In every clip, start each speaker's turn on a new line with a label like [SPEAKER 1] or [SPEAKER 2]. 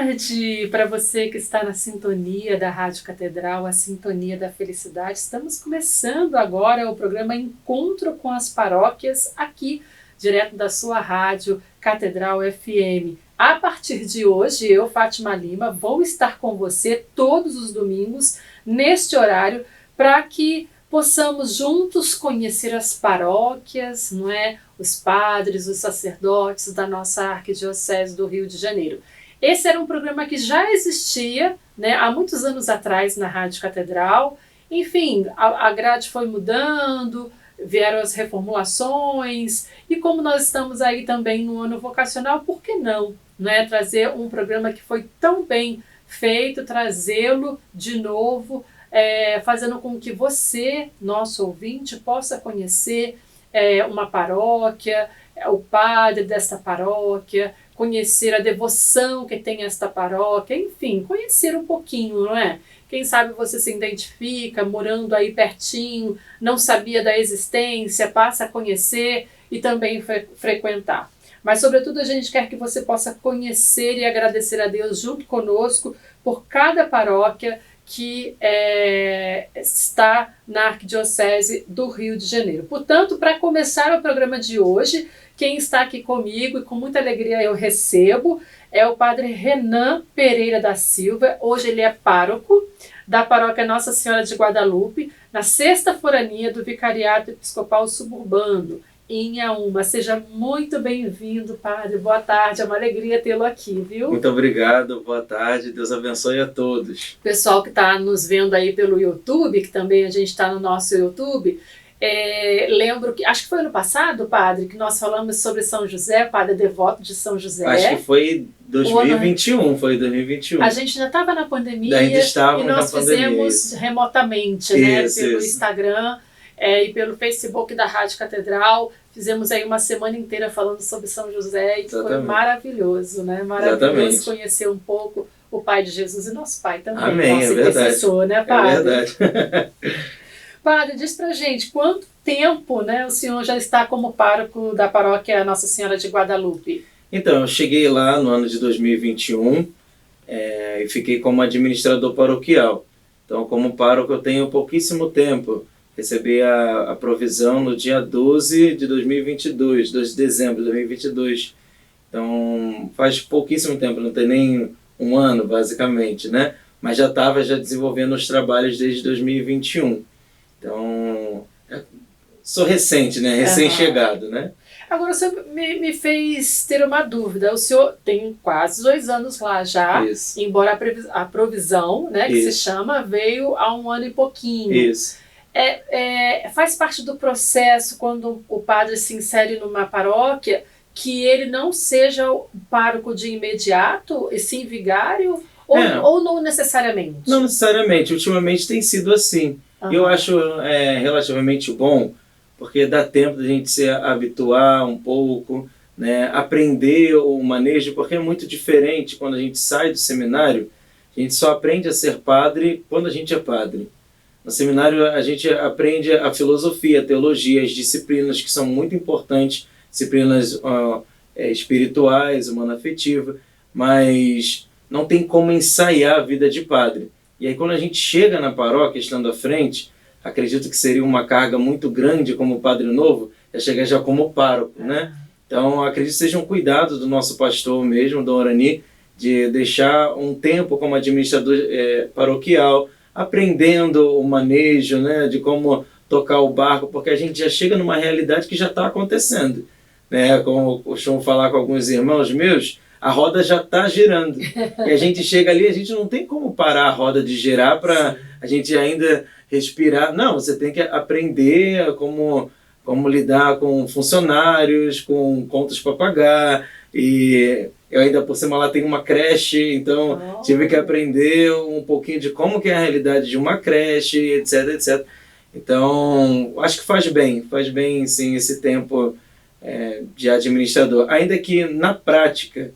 [SPEAKER 1] tarde para você que está na sintonia da Rádio Catedral, a sintonia da felicidade. Estamos começando agora o programa Encontro com as Paróquias, aqui, direto da sua rádio Catedral FM. A partir de hoje, eu, Fátima Lima, vou estar com você todos os domingos, neste horário, para que possamos juntos conhecer as paróquias, não é? Os padres, os sacerdotes da nossa Arquidiocese do Rio de Janeiro. Esse era um programa que já existia, né, há muitos anos atrás na Rádio Catedral. Enfim, a grade foi mudando, vieram as reformulações, e como nós estamos aí também no ano vocacional, por que não, né, trazer um programa que foi tão bem feito, trazê-lo de novo, fazendo com que você, nosso ouvinte, possa conhecer uma paróquia, o padre desta paróquia, conhecer a devoção que tem esta paróquia, enfim, conhecer um pouquinho, não é? Quem sabe você se identifica morando aí pertinho, não sabia da existência, passa a conhecer e também frequentar. Mas, sobretudo, a gente quer que você possa conhecer e agradecer a Deus junto conosco por cada paróquia que está na Arquidiocese do Rio de Janeiro. Portanto, para começar o programa de hoje, quem está aqui comigo e com muita alegria eu recebo é o padre Renan Pereira da Silva. Hoje ele é pároco da paróquia Nossa Senhora de Guadalupe, na 6ª Forania do Vicariato Episcopal Suburbano, em Inhaúma. Seja muito bem-vindo, padre. Boa tarde, é uma alegria tê-lo aqui, viu?
[SPEAKER 2] Muito obrigado, boa tarde, Deus abençoe a todos.
[SPEAKER 1] Pessoal que está nos vendo aí pelo YouTube, que também a gente está no nosso YouTube, lembro que, acho que foi ano passado, padre, que nós falamos sobre São José, padre devoto de São José.
[SPEAKER 2] Acho que foi 2021, foi 2021.
[SPEAKER 1] A gente ainda estava na pandemia,
[SPEAKER 2] ainda estava
[SPEAKER 1] e nós fizemos
[SPEAKER 2] isso.
[SPEAKER 1] remotamente, né, pelo Instagram e pelo Facebook da Rádio Catedral. Fizemos aí uma semana inteira falando sobre São José e
[SPEAKER 2] Exatamente.
[SPEAKER 1] Foi maravilhoso, né? Maravilhoso. Exatamente. Conhecer um pouco o Pai de Jesus e nosso Pai também.
[SPEAKER 2] Amém,
[SPEAKER 1] nosso intercessor, né, padre?
[SPEAKER 2] É verdade.
[SPEAKER 1] Padre, diz pra gente, quanto tempo, né, o senhor já está como pároco da paróquia Nossa Senhora de Guadalupe?
[SPEAKER 2] Então, eu cheguei lá no ano de 2021 e fiquei como administrador paroquial. Então, como pároco, eu tenho pouquíssimo tempo. Recebi a provisão no dia 12 de 2022, 12 de dezembro de 2022. Então, faz pouquíssimo tempo, não tem nem um ano, basicamente, né? Mas já estava desenvolvendo os trabalhos desde 2021. Então, sou recente, né? Recém-chegado, né?
[SPEAKER 1] Agora, o senhor me fez ter uma dúvida. O senhor tem quase 2 anos lá já,
[SPEAKER 2] Isso.
[SPEAKER 1] Embora a provisão, né, que
[SPEAKER 2] Isso.
[SPEAKER 1] se chama, veio há 1 ano e pouquinho.
[SPEAKER 2] Isso.
[SPEAKER 1] Faz parte do processo, quando o padre se insere numa paróquia, que ele não seja o pároco de imediato, e sim vigário? Ou não necessariamente?
[SPEAKER 2] Não necessariamente. Ultimamente tem sido assim. Eu acho relativamente bom, porque dá tempo da gente se habituar um pouco, né, aprender o manejo, porque é muito diferente quando a gente sai do seminário. A gente só aprende a ser padre quando a gente é padre. No seminário a gente aprende a filosofia, a teologia, as disciplinas que são muito importantes, disciplinas espirituais, humano-afetiva, mas não tem como ensaiar a vida de padre. E aí quando a gente chega na paróquia, estando à frente, acredito que seria uma carga muito grande como padre novo, chegar já como pároco, né? Então acredito que seja um cuidado do nosso pastor mesmo, Dom Orani, de deixar um tempo como administrador paroquial, aprendendo o manejo, né, de como tocar o barco, porque a gente já chega numa realidade que já está acontecendo, né? Como eu costumo falar com alguns irmãos meus, a roda já está girando. E a gente chega ali, a gente não tem como parar a roda de girar para a gente ainda respirar. Não, você tem que aprender como lidar com funcionários, com contas para pagar. E eu ainda por cima lá tenho uma creche, então tive que aprender um pouquinho de como que é a realidade de uma creche, etc, etc. Então, acho que faz bem sim esse tempo de administrador. Ainda que na prática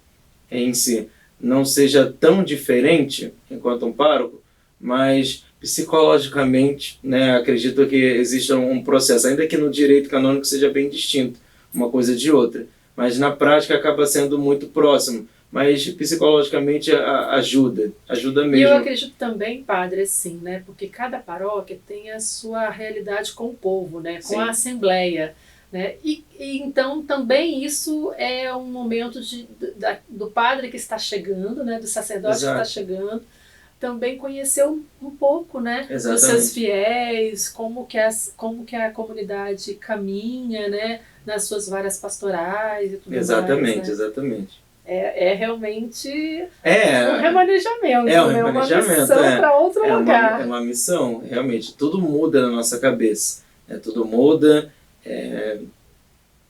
[SPEAKER 2] em si não seja tão diferente enquanto um pároco, mas psicologicamente, né, acredito que exista um processo, ainda que no direito canônico seja bem distinto uma coisa de outra, mas na prática acaba sendo muito próximo, mas psicologicamente ajuda mesmo.
[SPEAKER 1] E eu acredito também, padre, assim, né? Porque cada paróquia tem a sua realidade com o povo, né? Com a assembleia, né? E então também isso é um momento do padre que está chegando, né? Do sacerdote que está chegando, também conhecer um pouco, né? Dos seus fiéis, como que a comunidade caminha, né? Nas suas várias pastorais e tudo mais.
[SPEAKER 2] Exatamente.
[SPEAKER 1] É realmente um remanejamento, uma missão para outro lugar.
[SPEAKER 2] É uma missão, realmente. Tudo muda na nossa cabeça. Tudo muda,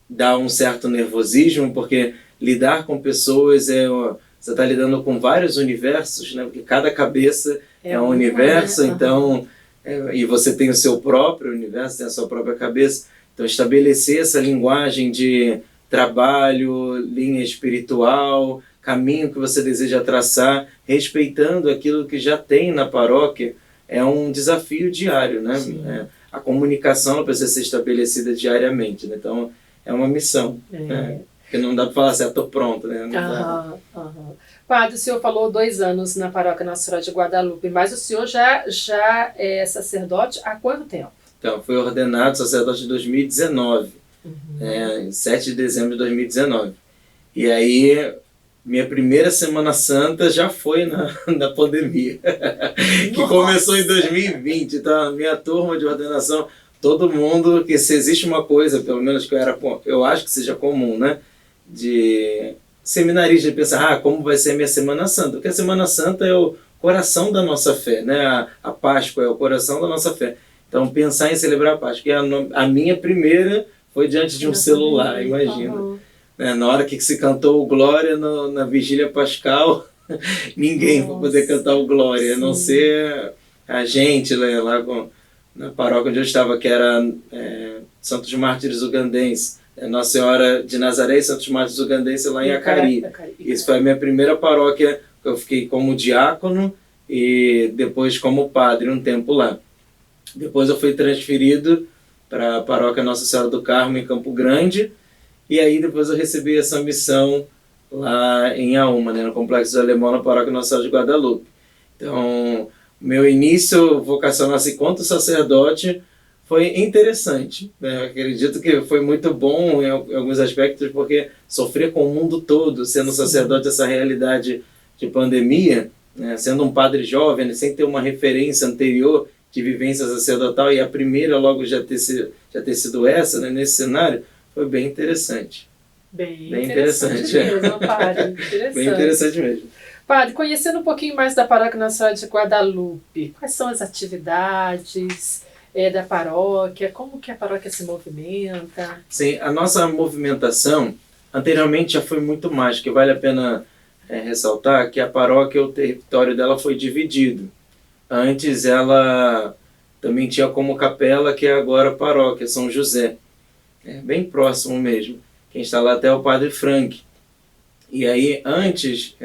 [SPEAKER 2] dá um certo nervosismo, porque lidar com pessoas você está lidando com vários universos, né? Porque cada cabeça é um universo, então, e você tem o seu próprio universo, tem a sua própria cabeça. Então, estabelecer essa linguagem de trabalho, linha espiritual, caminho que você deseja traçar, respeitando aquilo que já tem na paróquia, é um desafio diário, né? A comunicação precisa ser estabelecida diariamente, né? Então é uma missão, né? Porque não dá para falar assim, estou pronto, né?
[SPEAKER 1] Padre, o senhor falou 2 anos na paróquia Nossa Senhora de Guadalupe, mas o senhor já é sacerdote há quanto tempo?
[SPEAKER 2] Então, fui ordenado sacerdote em 2019. Em 7 de dezembro de 2019. E aí, minha primeira Semana Santa já foi na pandemia, que começou em 2020. Então, a minha turma de ordenação, todo mundo, que se existe uma coisa, pelo menos que eu acho que seja comum, né? De seminarista de pensar, como vai ser a minha Semana Santa? Porque a Semana Santa é o coração da nossa fé, né? A Páscoa é o coração da nossa fé. Então, pensar em celebrar a Páscoa. E a minha primeira foi diante de um celular, imagina. Na hora que se cantou o Glória na Vigília Pascal, ninguém vai poder cantar o Glória, a não ser a gente lá na paróquia onde eu estava, que era Santos Mártires Ugandenses, Nossa Senhora de Nazaré e Santos Mártires Ugandenses lá em Acari. Isso foi a minha primeira paróquia, eu fiquei como diácono e depois como padre um tempo lá. Depois eu fui transferido para a paróquia Nossa Senhora do Carmo, em Campo Grande, e aí depois eu recebi essa missão lá em Auma, né, no Complexo do Alemão, na paróquia Nossa Senhora de Guadalupe. Então, meu início vocacional assim, enquanto sacerdote foi interessante, né? Acredito que foi muito bom em alguns aspectos, porque sofrer com o mundo todo, sendo sacerdote, essa realidade de pandemia, né, sendo um padre jovem, né, sem ter uma referência anterior de vivência sacerdotal, e a primeira logo já ter sido essa, né, nesse cenário, foi bem interessante.
[SPEAKER 1] Bem interessante mesmo, padre. Interessante.
[SPEAKER 2] Bem interessante mesmo.
[SPEAKER 1] Padre, conhecendo um pouquinho mais da paróquia Nossa Senhora de Guadalupe, quais são as atividades da paróquia, como que a paróquia se movimenta?
[SPEAKER 2] Sim, a nossa movimentação anteriormente já foi muito mais, que vale a pena ressaltar que a paróquia, o território dela foi dividido. Antes ela também tinha como capela, que é agora a paróquia São José. Bem próximo mesmo. Quem está lá até é o padre Frank. E aí antes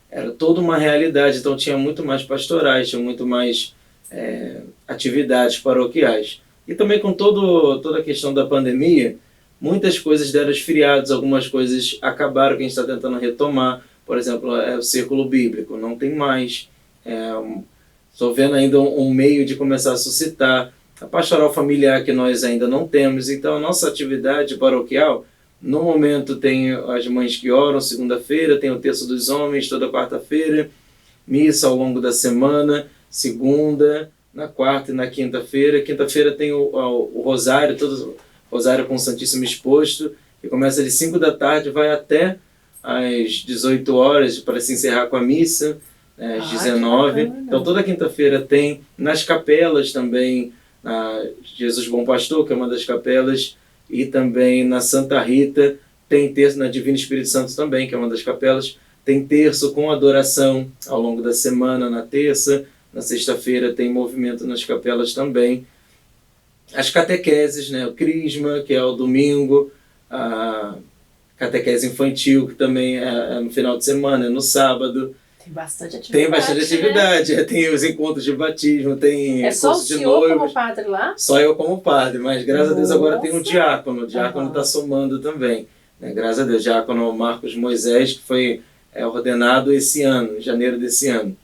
[SPEAKER 2] era toda uma realidade, então tinha muito mais pastorais, tinha muito mais atividades paroquiais. E também com toda a questão da pandemia, muitas coisas deram esfriados, algumas coisas acabaram que a gente está tentando retomar. Por exemplo, o círculo bíblico, não tem mais. Estou vendo ainda um meio de começar a suscitar. A pastoral familiar que nós ainda não temos. Então, a nossa atividade paroquial, no momento tem as mães que oram segunda-feira, tem o terço dos homens toda quarta-feira, missa ao longo da semana, segunda, na quarta e na quinta-feira. Quinta-feira tem o rosário, todo rosário com o Santíssimo exposto, que começa de 5 da tarde, vai até às 18 horas para se encerrar com a missa. Às 19. Então toda quinta-feira tem nas capelas também, na Jesus Bom Pastor, que é uma das capelas, e também na Santa Rita tem terço, na Divino Espírito Santo também, que é uma das capelas, tem terço com adoração ao longo da semana, na terça, na sexta-feira tem movimento nas capelas também. As catequeses, né, o crisma, que é o domingo, a catequese infantil, que também é no final de semana, é no sábado.
[SPEAKER 1] Tem bastante atividade.
[SPEAKER 2] Tem bastante atividade, né? Tem os encontros de batismo, tem
[SPEAKER 1] curso de noivos. É só o senhor como padre lá?
[SPEAKER 2] Só eu como padre, mas graças a Deus agora tem um diácono. O diácono está somando também. Né? Graças a Deus, diácono Marcos Moisés, que foi ordenado esse ano, em janeiro desse ano.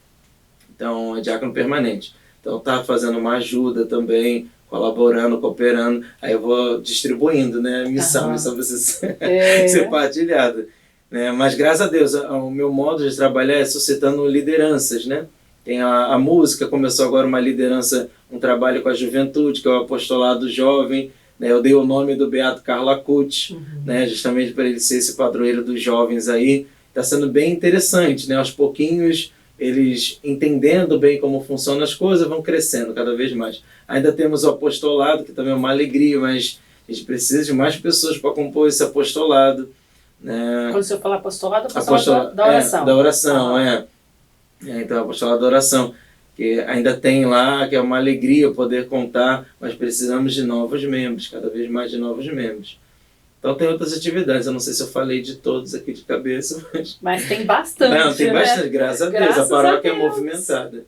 [SPEAKER 2] Então, é diácono permanente. Então, tá fazendo uma ajuda também, colaborando, cooperando. Aí eu vou distribuindo, né? A missão precisa ser partilhada. Né? Mas, graças a Deus, o meu modo de trabalhar é suscitando lideranças, né? Tem a música, começou agora uma liderança, um trabalho com a juventude, que é o apostolado jovem. Né? Eu dei o nome do Beato Carlo Acuti, né? Justamente para ele ser esse padroeiro dos jovens aí. Está sendo bem interessante, né? Aos pouquinhos, eles entendendo bem como funcionam as coisas, vão crescendo cada vez mais. Ainda temos o apostolado, que também é uma alegria, mas a gente precisa de mais pessoas para compor esse apostolado. Né?
[SPEAKER 1] Quando você fala apostolado, apostolado da oração.
[SPEAKER 2] Da oração, então, apostolado da oração, que ainda tem lá, que é uma alegria poder contar, mas precisamos de novos membros, cada vez mais de novos membros. Então tem outras atividades, eu não sei se eu falei de todos aqui de cabeça,
[SPEAKER 1] mas tem bastante.
[SPEAKER 2] Não, tem bastante,
[SPEAKER 1] né?
[SPEAKER 2] Graças a Deus. A paróquia é movimentada.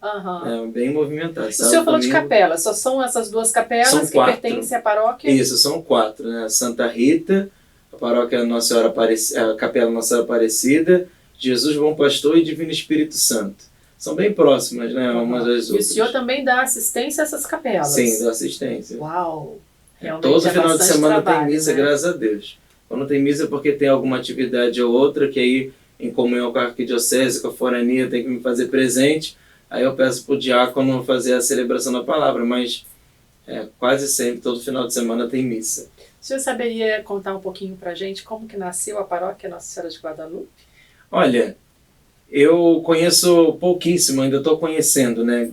[SPEAKER 2] Bem movimentada.
[SPEAKER 1] O senhor falou de capela, só são essas duas capelas que pertencem à paróquia?
[SPEAKER 2] Isso, são 4, né? Santa Rita, a paróquia Nossa Senhora Aparecida, a capela Nossa Senhora Aparecida, Jesus Bom Pastor e Divino Espírito Santo. São bem próximas, né? Umas das outras.
[SPEAKER 1] E o senhor também dá assistência a essas capelas?
[SPEAKER 2] Sim, dou assistência.
[SPEAKER 1] Uau! Realmente
[SPEAKER 2] todo final de semana
[SPEAKER 1] trabalho,
[SPEAKER 2] tem missa,
[SPEAKER 1] né?
[SPEAKER 2] Graças a Deus. Quando tem missa é porque tem alguma atividade ou outra, que aí, em comunhão com a arquidiocese, com a forania, tem que me fazer presente. Aí eu peço para o diácono fazer a celebração da palavra, mas quase sempre, todo final de semana tem missa.
[SPEAKER 1] O senhor saberia contar um pouquinho para a gente como que nasceu a paróquia Nossa Senhora de Guadalupe?
[SPEAKER 2] Olha, eu conheço pouquíssimo, ainda estou conhecendo, né,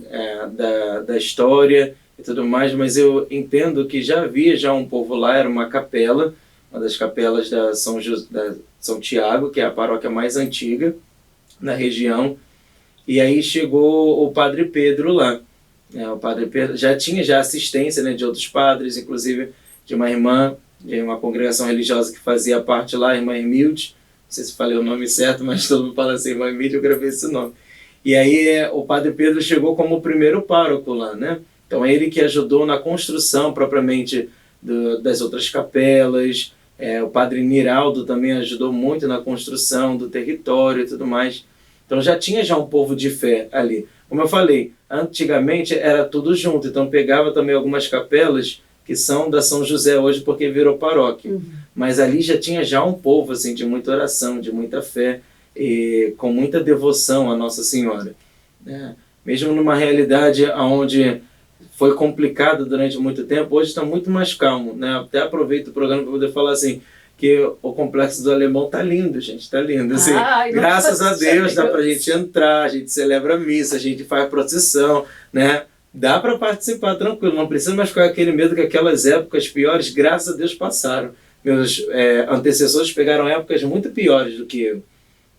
[SPEAKER 2] da história e tudo mais, mas eu entendo que já havia um povo lá, era uma capela, uma das capelas da São Tiago, que é a paróquia mais antiga na região, e aí chegou o Padre Pedro lá. O Padre Pedro já tinha assistência, né, de outros padres, inclusive de uma irmã, de uma congregação religiosa que fazia parte lá, a irmã Emilde, não sei se falei o nome certo, mas todo mundo fala assim, irmã Emilde, eu gravei esse nome. E aí o Padre Pedro chegou como o primeiro pároco lá, né? Então é ele que ajudou na construção propriamente das outras capelas. O Padre Niraldo também ajudou muito na construção do território e tudo mais. Então já tinha um povo de fé ali. Como eu falei, antigamente era tudo junto, então pegava também algumas capelas que são da São José hoje porque virou paróquia. Mas ali já tinha um povo assim, de muita oração, de muita fé, e com muita devoção à Nossa Senhora. Mesmo numa realidade onde foi complicado durante muito tempo, hoje está muito mais calmo. Né? Até aproveito o programa para poder falar assim, que o Complexo do Alemão está lindo, gente, está lindo. Assim, graças a Deus dá para a gente entrar, a gente celebra a missa, a gente faz procissão, né? Dá para participar tranquilo, não precisa mais ficar aquele medo que aquelas épocas piores, graças a Deus, passaram. Meus antecessores pegaram épocas muito piores do que eu.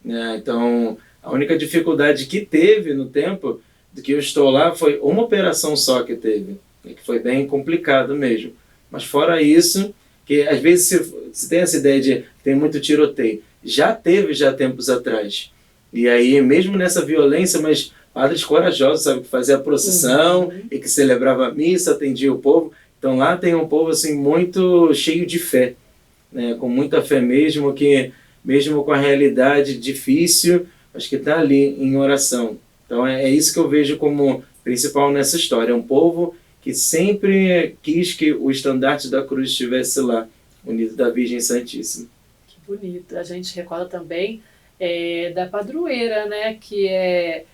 [SPEAKER 2] Né? Então, a única dificuldade que teve no tempo do que eu estou lá foi uma operação só que teve, que foi bem complicado mesmo. Mas fora isso, que às vezes se tem essa ideia de que tem muito tiroteio, já teve tempos atrás. E aí, mesmo nessa violência, mas padres corajosos, sabe, que fazia a procissão e que celebrava a missa, atendia o povo. Então lá tem um povo assim, muito cheio de fé, né? Com muita fé mesmo, que mesmo com a realidade difícil, acho que está ali em oração. Então é isso que eu vejo como principal nessa história. É um povo que sempre quis que o estandarte da cruz estivesse lá, unido da Virgem Santíssima.
[SPEAKER 1] Que bonito. A gente recorda também da padroeira, né? Que é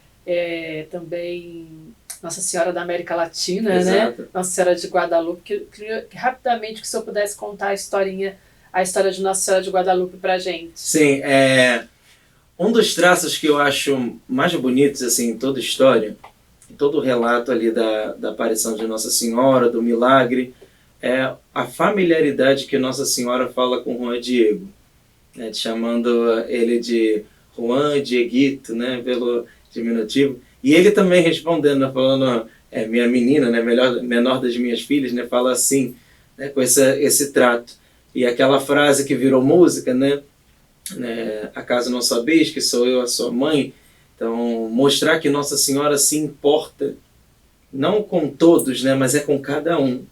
[SPEAKER 1] também Nossa Senhora da América Latina,
[SPEAKER 2] Exato.
[SPEAKER 1] Né? Nossa Senhora de Guadalupe. Que rapidamente, que o senhor pudesse contar a história de Nossa Senhora de Guadalupe para a gente.
[SPEAKER 2] Sim, um dos traços que eu acho mais bonitos assim, em toda a história, em todo o relato ali da aparição de Nossa Senhora, do milagre, é a familiaridade que Nossa Senhora fala com Juan Diego, né, chamando ele de Juan Dieguito, né, pelo diminutivo, e ele também respondendo, né, falando, minha menina, né, menor das minhas filhas, né, fala assim, né, com esse trato. E aquela frase que virou música, né, acaso não sabeis que sou eu a sua mãe? Então, mostrar que Nossa Senhora se importa, não com todos, né, mas é com cada um.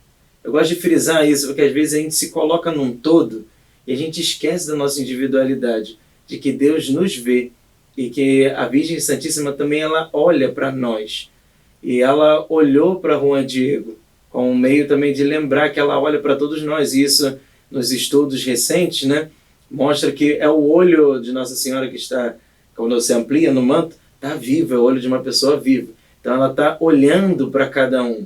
[SPEAKER 2] Eu gosto de frisar isso, porque às vezes a gente se coloca num todo e a gente esquece da nossa individualidade, de que Deus nos vê. e que a Virgem Santíssima também ela olha para nós. E ela olhou para Juan Diego, como um meio também de lembrar que ela olha para todos nós. E isso, nos estudos recentes, né, mostra que é o olho de Nossa Senhora que está, quando você amplia no manto, está vivo, é o olho de uma pessoa viva. Então ela está olhando para cada um,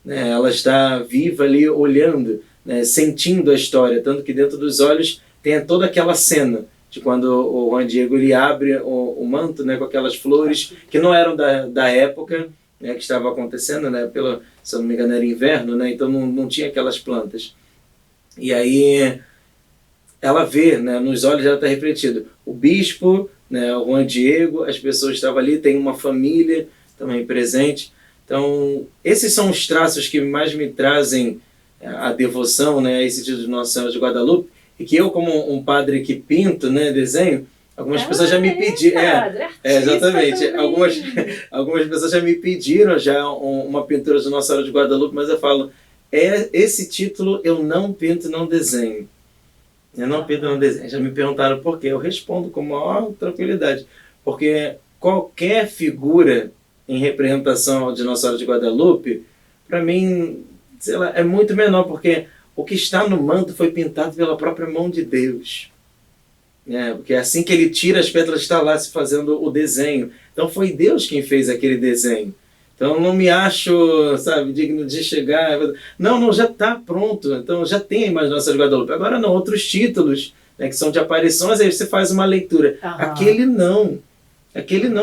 [SPEAKER 2] né? Ela está viva ali olhando, né, sentindo a história, tanto que dentro dos olhos tem toda aquela cena de quando o Juan Diego ele abre o manto, né, com aquelas flores que não eram da época, né, que estava acontecendo, né, se eu não me engano era inverno, né, então não tinha aquelas plantas. E aí ela vê, né, nos olhos ela está refletido o bispo, né, o Juan Diego, as pessoas estavam ali, tem uma família também presente. Então esses são os traços que mais me trazem a devoção, né, a esse título de Nossa Senhora de Guadalupe, e que eu, como um padre que pinto, né, desenho, algumas pessoas já me pediram. Exatamente. Algumas pessoas já me pediram já uma pintura de Nossa Senhora de Guadalupe, mas eu falo, esse título eu não pinto, não desenho. Eu não pinto, não desenho. Já me perguntaram por quê. Eu respondo com maior tranquilidade. Porque qualquer figura em representação de Nossa Senhora de Guadalupe, para mim, sei lá, é muito menor, porque o que está no manto foi pintado pela própria mão de Deus. Porque assim que ele tira as pétalas, está lá se fazendo o desenho. Então foi Deus quem fez aquele desenho. Então eu não me acho, sabe, digno de chegar. Não, já está pronto. Então já tem a imagem de Nossa Senhora de Guadalupe. Agora não, outros títulos, né, que são de aparições, aí você faz uma leitura. Aquele não,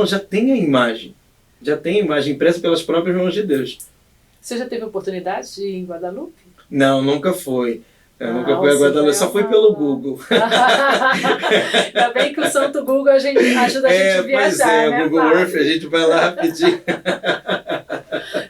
[SPEAKER 2] já tem a imagem. Já tem a imagem impressa pelas próprias mãos de Deus.
[SPEAKER 1] Você já teve a oportunidade de ir em Guadalupe?
[SPEAKER 2] Não, nunca fui. Eu nunca fui a Guadalupe, só fui pelo Google.
[SPEAKER 1] Ainda bem que o Santo Google ajuda a gente a viajar, né,
[SPEAKER 2] o Google Earth, a gente vai lá rapidinho.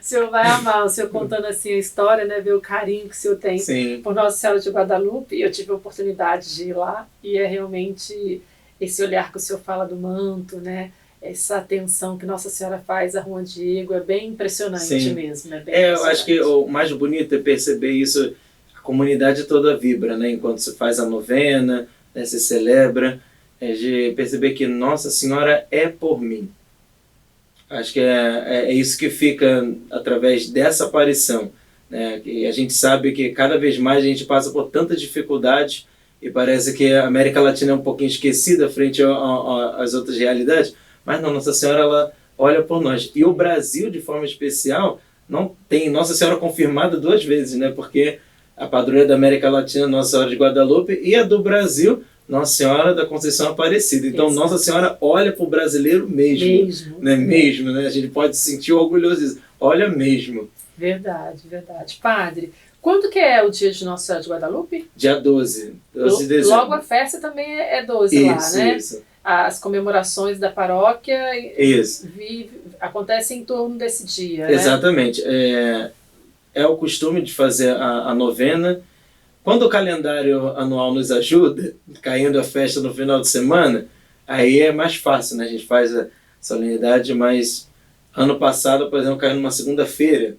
[SPEAKER 1] O senhor vai amar, o senhor contando assim a história, né, ver o carinho que o senhor tem por Nossa Senhora de Guadalupe. Eu tive a oportunidade de ir lá e é realmente esse olhar que o senhor fala do manto, né? Essa atenção que Nossa Senhora faz a Juan Diego é bem impressionante mesmo.
[SPEAKER 2] Eu acho que o mais bonito é perceber isso. A comunidade toda vibra, né? Enquanto se faz a novena, né, se celebra, de perceber que Nossa Senhora é por mim. Acho que é isso que fica através dessa aparição, né? E a gente sabe que cada vez mais a gente passa por tanta dificuldade e parece que a América Latina é um pouquinho esquecida frente às outras realidades, mas não, Nossa Senhora ela olha por nós. E o Brasil, de forma especial, não tem Nossa Senhora confirmada 2 vezes, né? Porque a padroeira da América Latina, Nossa Senhora de Guadalupe, e a do Brasil, Nossa Senhora da Conceição Aparecida. Então, Nossa Senhora olha para o brasileiro mesmo. Né? Mesmo, né? A gente pode se sentir orgulhoso disso. Olha mesmo.
[SPEAKER 1] Verdade. Padre, quando que é o dia de Nossa Senhora de Guadalupe?
[SPEAKER 2] Dia 12 de dezembro.
[SPEAKER 1] Logo a festa também é 12 lá, né? Isso. As comemorações da paróquia acontecem em torno desse dia,
[SPEAKER 2] Exatamente. É o costume de fazer a novena. Quando o calendário anual nos ajuda, caindo a festa no final de semana, aí é mais fácil, né? A gente faz a solenidade, mas ano passado, por exemplo, caiu numa segunda-feira,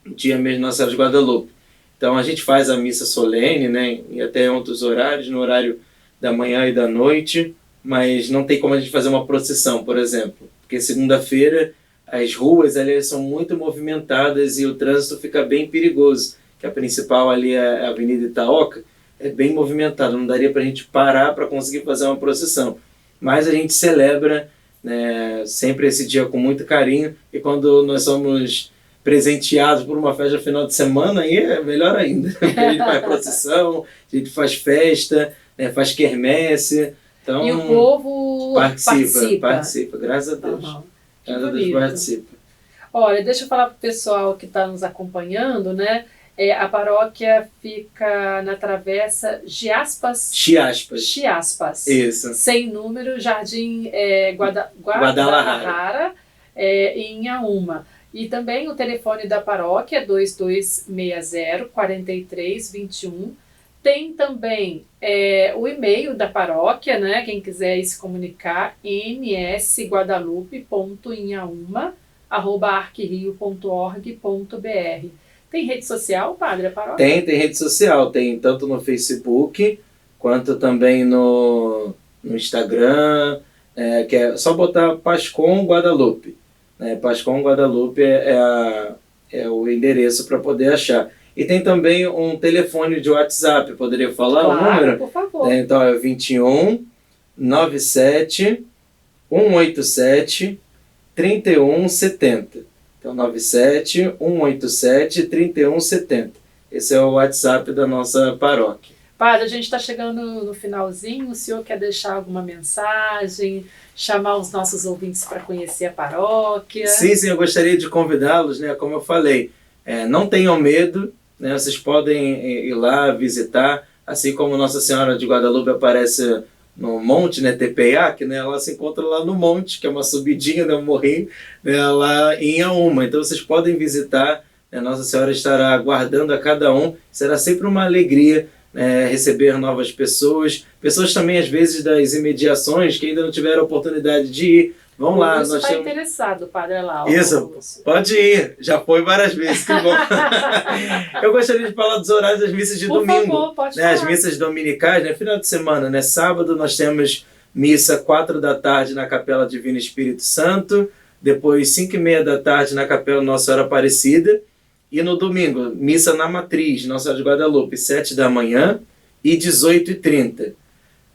[SPEAKER 2] dia mesmo de Nossa Senhora de Guadalupe. Então a gente faz a missa solene, né? E até outros horários, no horário da manhã e da noite, mas não tem como a gente fazer uma procissão, por exemplo, porque segunda-feira as ruas ali são muito movimentadas e o trânsito fica bem perigoso, que a principal ali é a Avenida Itaoca, é bem movimentada, não daria para a gente parar para conseguir fazer uma procissão, mas a gente celebra, né, sempre esse dia com muito carinho, e quando nós somos presenteados por uma festa final de semana, aí é melhor ainda, porque a gente faz procissão, a gente faz festa, né, faz quermesse. Então,
[SPEAKER 1] e o povo
[SPEAKER 2] participa, graças a Deus. Graças a Deus participa.
[SPEAKER 1] Olha, deixa eu falar para o pessoal que está nos acompanhando, né? A paróquia fica na travessa Chiaspas.
[SPEAKER 2] Isso.
[SPEAKER 1] Sem número, Jardim Guadalajara, em Inhaúma. E também o telefone da paróquia é 2260-4321. Tem também o e-mail da paróquia, né? Quem quiser se comunicar, msguadalupe.inhauma@arquirio.org.br. Tem rede social, padre, a paróquia?
[SPEAKER 2] Tem rede social. Tem tanto no Facebook, quanto também no Instagram, que é só botar Pascom Guadalupe. Né? Pascom Guadalupe é o endereço para poder achar. E tem também um telefone de WhatsApp, poderia falar
[SPEAKER 1] claro,
[SPEAKER 2] o número?
[SPEAKER 1] Por favor.
[SPEAKER 2] Então é 21 97 187 3170. Então 97 187 3170. Esse é o WhatsApp da nossa paróquia.
[SPEAKER 1] Padre, a gente está chegando no finalzinho. O senhor quer deixar alguma mensagem, chamar os nossos ouvintes para conhecer a paróquia?
[SPEAKER 2] Sim, eu gostaria de convidá-los, né? Como eu falei, não tenham medo, né? Vocês podem ir lá visitar, assim como Nossa Senhora de Guadalupe aparece no monte, né, Tepeyac, né, ela se encontra lá no monte, que é uma subidinha, né, um morrinho, né, lá em Inhaúma. Então vocês podem visitar, né, Nossa Senhora estará aguardando a cada um, será sempre uma alegria, né, receber novas pessoas também às vezes das imediações que ainda não tiveram a oportunidade de ir. Vão lá.
[SPEAKER 1] Você está interessado, Padre Lau?
[SPEAKER 2] Isso, pode ir. Já foi várias vezes, que bom. Eu gostaria de falar dos horários das missas de domingo.
[SPEAKER 1] Por favor, pode
[SPEAKER 2] né?
[SPEAKER 1] falar.
[SPEAKER 2] As missas dominicais, né? Final de semana, né? Sábado nós temos missa 4 da tarde na Capela Divino Espírito Santo, depois 5:30 da tarde na Capela Nossa Senhora Aparecida, e no domingo, missa na Matriz, Nossa Senhora de Guadalupe, 7 da manhã e 18h30.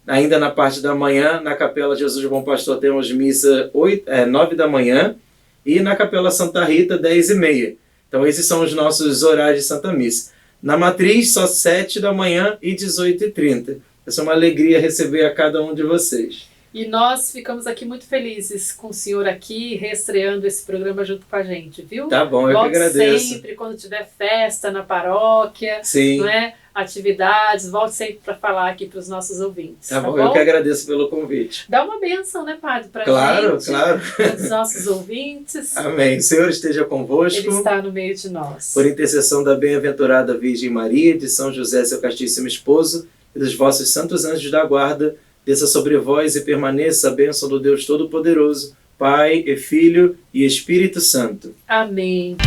[SPEAKER 2] Ainda na parte da manhã, na Capela Jesus Bom Pastor, temos missa 9 da manhã e na Capela Santa Rita, 10h30. Então esses são os nossos horários de Santa Missa. Na Matriz, só 7 da manhã e 18h30. Essa é uma alegria receber a cada um de vocês.
[SPEAKER 1] E nós ficamos aqui muito felizes com o senhor aqui, reestreando esse programa junto com a gente, viu?
[SPEAKER 2] Tá bom, eu que agradeço.
[SPEAKER 1] Sempre, quando tiver festa na paróquia,
[SPEAKER 2] sim,
[SPEAKER 1] não é? Atividades, volte sempre para falar aqui para os nossos ouvintes.
[SPEAKER 2] Tá bom, eu que agradeço pelo convite.
[SPEAKER 1] Dá uma bênção, né, Padre, para gente,
[SPEAKER 2] claro,
[SPEAKER 1] para os nossos ouvintes.
[SPEAKER 2] Amém. O Senhor esteja convosco.
[SPEAKER 1] Ele está no meio de nós.
[SPEAKER 2] Por intercessão da bem-aventurada Virgem Maria, de São José, seu castíssimo esposo, e dos vossos santos anjos da guarda, desça sobre vós e permaneça a bênção do Deus Todo-Poderoso, Pai e Filho e Espírito Santo.
[SPEAKER 1] Amém.